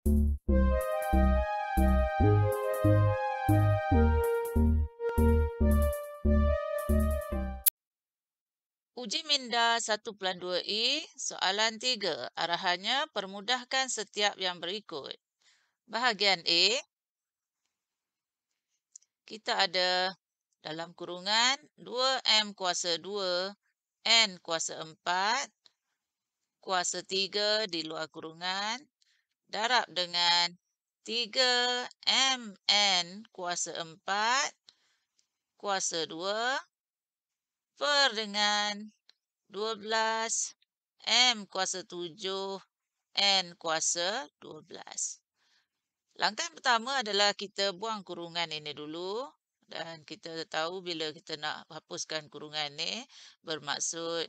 Uji minda 1/2i, soalan 3. Arahannya permudahkan setiap yang berikut. Bahagian A, kita ada dalam kurungan 2M kuasa 2, N kuasa 4, kuasa 3 di luar kurungan, darab dengan 3MN kuasa 4, kuasa 2, per dengan 12M kuasa 7, N kuasa 12. Langkah yang pertama adalah kita buang kurungan ini dulu. Dan kita tahu bila kita nak hapuskan kurungan ni, bermaksud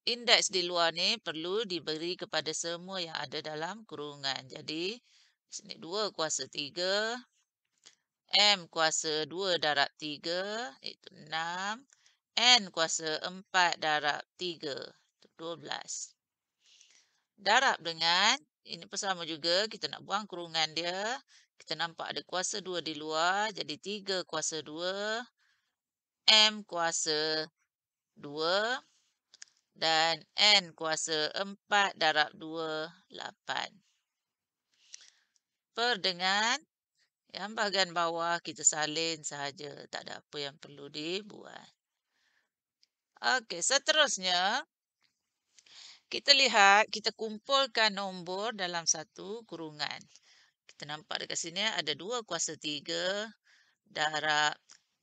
indeks di luar ni perlu diberi kepada semua yang ada dalam kurungan. Jadi, sini 2 kuasa 3, M kuasa 2 darab 3, iaitu 6. N kuasa 4 darab 3, itu 12. Darab dengan, ini pun sama juga, kita nak buang kurungan dia. Kita nampak ada kuasa 2 di luar, jadi 3 kuasa 2, M kuasa 2, dan N kuasa 4 darab 2, 8. Per dengan, yang bahagian bawah kita salin sahaja, tak ada apa yang perlu dibuat. Okey, seterusnya, kita lihat, kita kumpulkan nombor dalam satu kurungan. Kita nampak dekat sini ada 2 kuasa 3 darab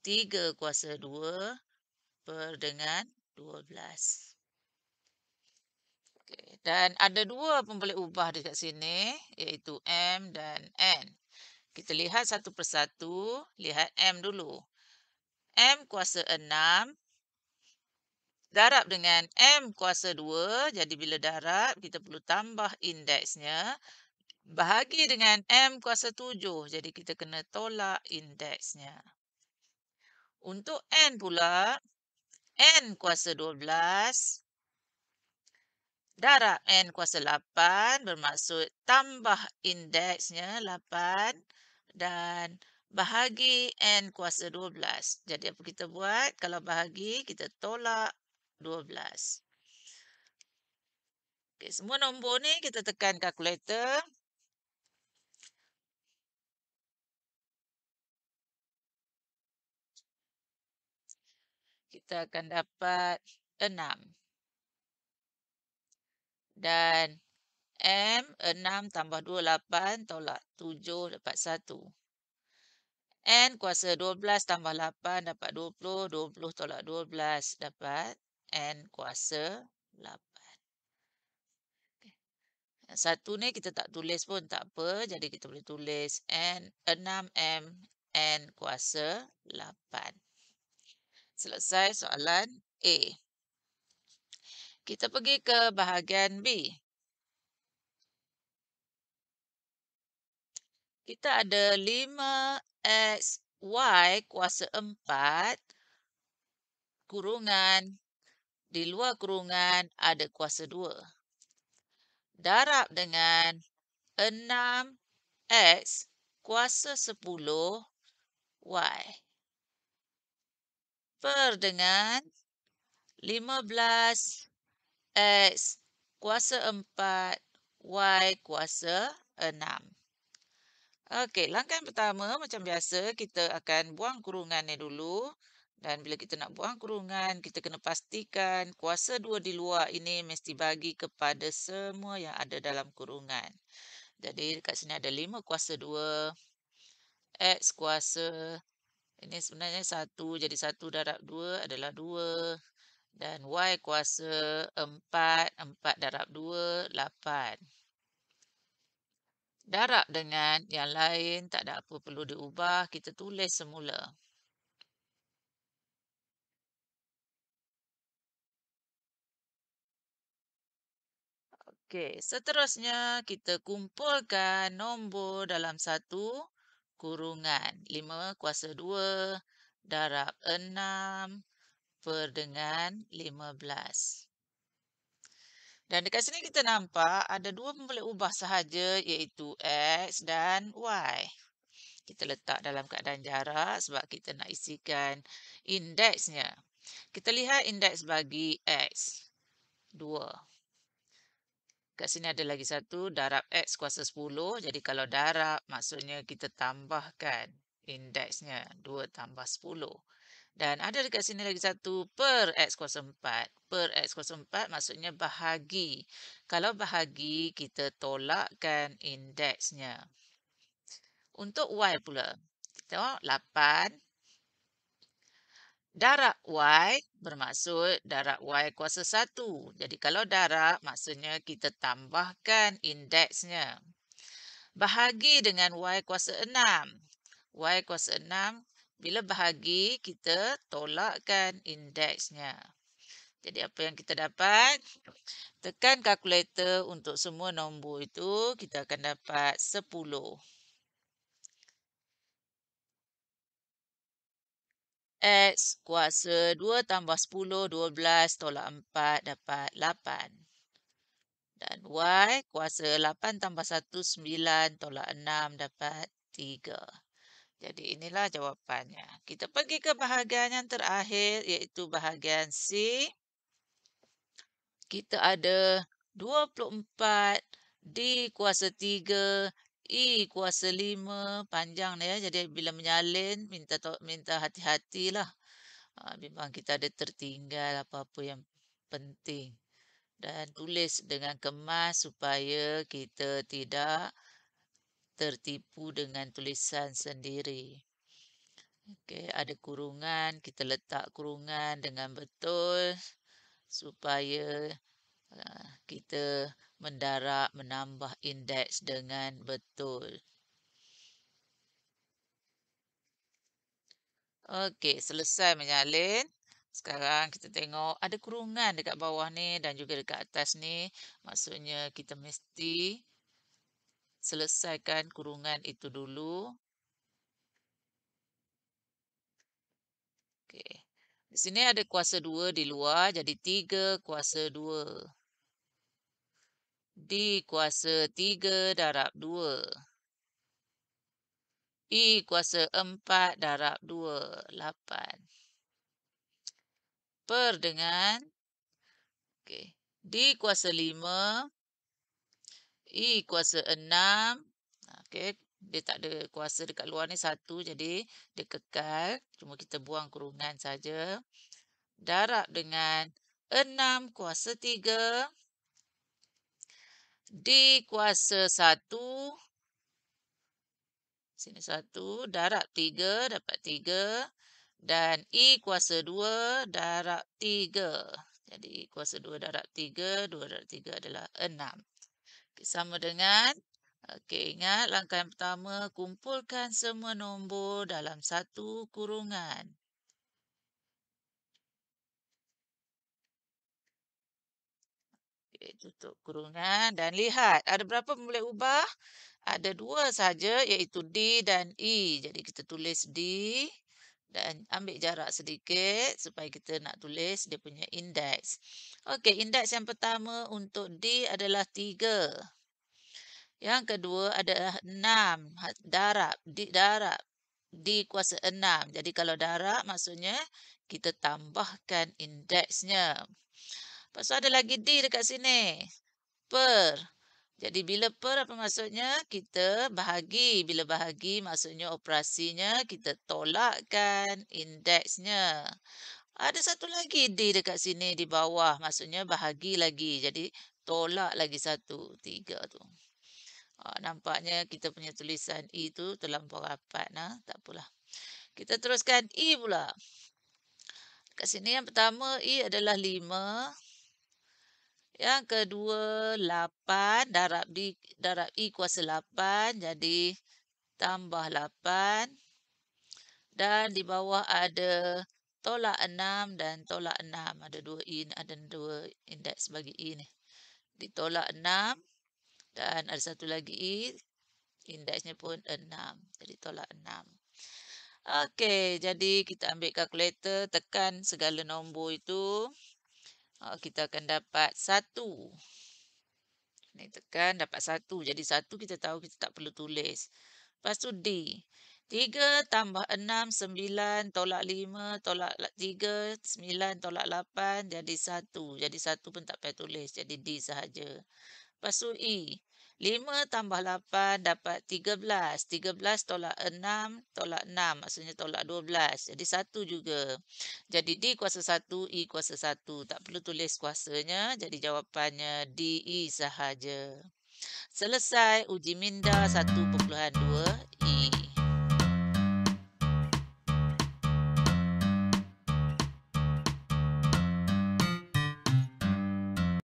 3 kuasa 2 per dengan 12. Okay. Dan ada 2 pun boleh ubah dekat sini, iaitu M dan N. Kita lihat satu persatu, lihat M dulu. M kuasa 6 darab dengan M kuasa 2, jadi bila darab, kita perlu tambah indeksnya. Bahagi dengan M kuasa 7, jadi kita kena tolak indeksnya. Untuk N pula, N kuasa 12 darab N kuasa 8, bermaksud tambah indeksnya 8 dan bahagi N kuasa 12. Jadi apa kita buat? Kalau bahagi, kita tolak 12. Okay, semua nombor ni kita tekan kalkulator. Kita akan dapat 6. Dan M, 6 tambah 2, 8, tolak 7, dapat 1. N kuasa 12 tambah 8, dapat 20, 20 tolak 12, dapat N kuasa 8. Yang satu ni kita tak tulis pun tak apa, jadi kita boleh tulis N, 6M, N kuasa 8. Selesai soalan A. Kita pergi ke bahagian B. Kita ada 5XY kuasa 4 kurungan, di luar kurungan ada kuasa 2. Darab dengan 6X kuasa 10Y. Per dengan 15X kuasa 4, Y kuasa 6. Okey, langkah yang pertama macam biasa kita akan buang kurungan ni dulu. Dan bila kita nak buang kurungan, kita kena pastikan kuasa 2 di luar ini mesti bagi kepada semua yang ada dalam kurungan. Jadi dekat sini ada 5 kuasa 2, X kuasa, ini sebenarnya 1, jadi 1 darab 2 adalah 2. Dan Y kuasa 4, 4 darab 2, 8. Darab dengan yang lain, tak ada apa perlu diubah, kita tulis semula. Okey, seterusnya kita kumpulkan nombor dalam satu kurungan. 5 kuasa 2 darab 6 per dengan 15. Dan dekat sini kita nampak ada dua boleh ubah sahaja iaitu X dan Y. Kita letak dalam keadaan jarak sebab kita nak isikan indeksnya. Kita lihat indeks bagi X. 2. Kat sini ada lagi satu, darab X kuasa 10. Jadi kalau darab, maksudnya kita tambahkan indeksnya. 2 tambah 10. Dan ada dekat sini lagi satu, per X kuasa 4. Per X kuasa 4 maksudnya bahagi. Kalau bahagi, kita tolakkan indeksnya. Untuk Y pula, kita tengok 8. Darab Y bermaksud darab Y kuasa 1. Jadi kalau darab, maksudnya kita tambahkan indeksnya. Bahagi dengan Y kuasa 6. Y kuasa 6, bila bahagi, kita tolakkan indeksnya. Jadi apa yang kita dapat? Tekan kalkulator untuk semua nombor itu, kita akan dapat 10. X kuasa 2 tambah 10, 12 tolak 4 dapat 8. Dan Y kuasa 8 tambah 1, 9 tolak 6 dapat 3. Jadi inilah jawapannya. Kita pergi ke bahagian yang terakhir iaitu bahagian C. Kita ada 24 D kuasa 3 E kuasa 5 panjang ya. Jadi bila menyalin minta hati-hatilah. Memang kita ada tertinggal apa-apa yang penting. Dan tulis dengan kemas supaya kita tidak tertipu dengan tulisan sendiri. Okey, ada kurungan, kita letak kurungan dengan betul supaya kita menambah indeks dengan betul. Okey, selesai menyalin. Sekarang kita tengok ada kurungan dekat bawah ni dan juga dekat atas ni. Maksudnya kita mesti selesaikan kurungan itu dulu. Okey. Di sini ada kuasa 2 di luar, jadi 3 kuasa 2. D kuasa 3 darab 2. E kuasa 4 darab 2, 8. Per dengan okay, D kuasa 5, E kuasa 6. Okey, dia tak ada kuasa dekat luar ni 1, jadi dia kekal. Cuma kita buang kurungan saja. Darab dengan 6 kuasa 3. D kuasa 1. Sini 1. Darab 3 dapat 3. Dan E kuasa 2 darab 3. Jadi kuasa 2 darab 3. 2 darab 3 adalah 6. Okay, sama dengan, ingat langkah yang pertama, kumpulkan semua nombor dalam satu kurungan. Okay, tutup kurungan dan lihat ada berapa boleh ubah? Ada 2 saja iaitu D dan E. Jadi kita tulis D dan ambil jarak sedikit supaya kita nak tulis dia punya indeks. Okey, indeks yang pertama untuk D adalah 3. Yang kedua adalah 6. Darab. D kuasa 6. Jadi kalau darab maksudnya kita tambahkan indeksnya. Lepas tu ada lagi D dekat sini. Per. Jadi bila per apa maksudnya? Kita bahagi. Bila bahagi maksudnya operasinya kita tolakkan indeksnya. Ada satu lagi D dekat sini di bawah. Maksudnya bahagi lagi. Jadi tolak lagi 1. 3 tu. Nampaknya kita punya tulisan E tu terlampau rapat. Tak apalah. Kita teruskan E pula. Kat sini yang pertama E adalah 5. Yang kedua 8. Darab E kuasa 8. Jadi tambah 8. Dan di bawah ada tolak 6 dan tolak 6. Ada 2 E, ada 2 indeks bagi E ni. Ditolak 6. Dan ada satu lagi E. Indeksnya pun 6. Jadi tolak 6. Okey, jadi kita ambil kalkulator, tekan segala nombor itu. Kita akan dapat 1. Ni tekan dapat 1. Jadi 1 kita tahu kita tak perlu tulis. Lepas tu D. 3 tambah 6, 9 tolak 5 tolak 3, 9 tolak 8 jadi 1. Jadi 1 pun tak payah tulis. Jadi D sahaja. Lepas tu E. 5 tambah 8 dapat 13. 13 tolak 6 tolak 6. Maksudnya tolak 12. Jadi 1 juga. Jadi D kuasa 1, E kuasa 1. Tak perlu tulis kuasanya. Jadi jawapannya DE sahaja. Selesai uji minda 1.2 E.